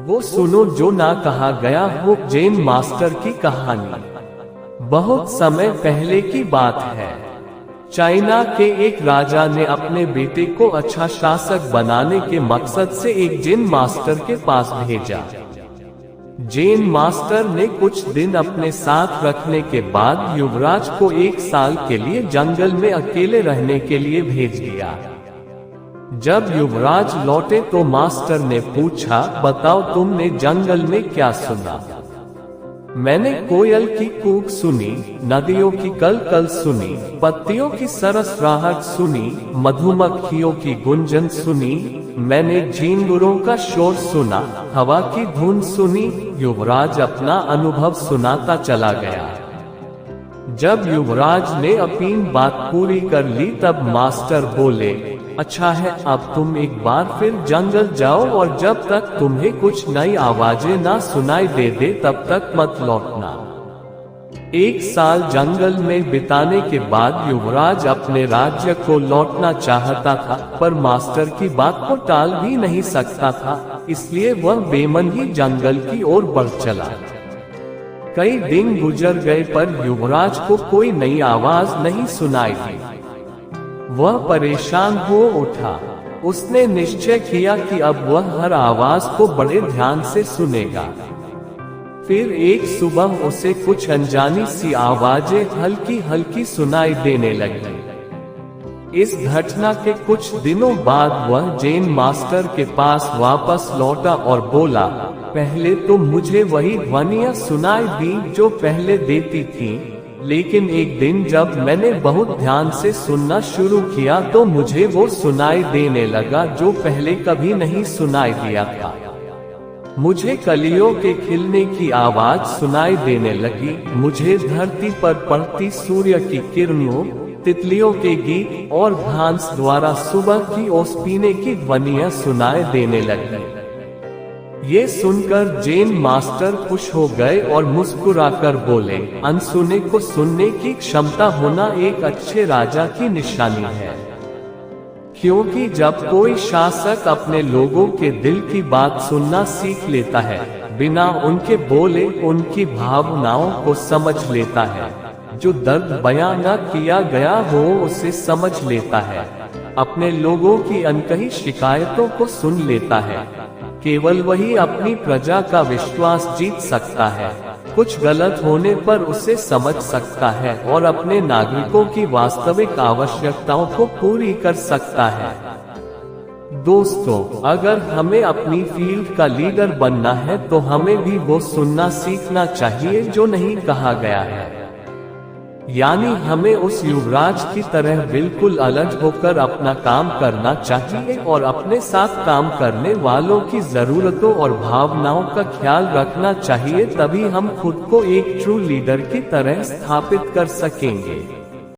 वो सुनो जो ना कहा गया हो, जेन मास्टर की कहानी। बहुत समय पहले की बात है। चाइना के एक राजा ने अपने बेटे को अच्छा शासक बनाने के मकसद से एक जेन मास्टर के पास भेजा। जेन मास्टर ने कुछ दिन अपने साथ रखने के बाद युवराज को 1 साल के लिए जंगल में अकेले रहने के लिए भेज दिया। जब युवराज लौटे तो मास्टर ने पूछा, बताओ तुमने जंगल में क्या सुना? मैंने कोयल की कूक सुनी, नदियों की कलकल सुनी, पत्तियों की सरसराहट सुनी, मधुमक्खियों की गुंजन सुनी, मैंने झींगुरों का शोर सुना, हवा की धुन सुनी। युवराज अपना अनुभव सुनाता चला गया। जब युवराज ने अपनी बात पूरी कर ली तब मास्टर बोले, अच्छा है, अब तुम एक बार फिर जंगल जाओ और जब तक तुम्हें कुछ नई आवाजें ना सुनाई दे तब तक मत लौटना। 1 साल जंगल में बिताने के बाद युवराज अपने राज्य को लौटना चाहता था, पर मास्टर की बात को टाल भी नहीं सकता था, इसलिए वह बेमन ही जंगल की ओर बढ़ चला। कई दिन गुजर गए पर युवराज को कोई नई आवाज नहीं सुनाई दी। वह परेशान हो उठा। उसने निश्चय किया कि अब वह हर आवाज को बड़े ध्यान से सुनेगा। फिर एक सुबह उसे कुछ अनजानी सी आवाजें हल्की हल्की सुनाई देने लगी। इस घटना के कुछ दिनों बाद वह जेन मास्टर के पास वापस लौटा और बोला, पहले तो मुझे वही ध्वनियां सुनाई दी जो पहले देती थीं, लेकिन एक दिन जब मैंने बहुत ध्यान से सुनना शुरू किया तो मुझे वो सुनाई देने लगा जो पहले कभी नहीं सुनाई दिया था। मुझे कलियों के खिलने की आवाज सुनाई देने लगी, मुझे धरती पर पड़ती सूर्य की किरणों, तितलियों के गीत और घास द्वारा सुबह की ओस पीने की ध्वनियां सुनाई देने लगी। ये सुनकर जेन मास्टर खुश हो गए और मुस्कुराकर बोले, अनसुने को सुनने की क्षमता होना एक अच्छे राजा की निशानी है, क्योंकि जब कोई शासक अपने लोगों के दिल की बात सुनना सीख लेता है, बिना उनके बोले उनकी भावनाओं को समझ लेता है, जो दर्द बयां न किया गया हो उसे समझ लेता है, अपने लोगों की अनकही शिकायतों को सुन लेता है, केवल वही अपनी प्रजा का विश्वास जीत सकता है, कुछ गलत होने पर उसे समझ सकता है और अपने नागरिकों की वास्तविक आवश्यकताओं को पूरी कर सकता है। दोस्तों, अगर हमें अपनी फील्ड का लीडर बनना है तो हमें भी वो सुनना सीखना चाहिए जो नहीं कहा गया है। यानी हमें उस युवराज की तरह बिल्कुल अलग होकर अपना काम करना चाहिए और अपने साथ काम करने वालों की जरूरतों और भावनाओं का ख्याल रखना चाहिए, तभी हम खुद को एक ट्रू लीडर की तरह स्थापित कर सकेंगे।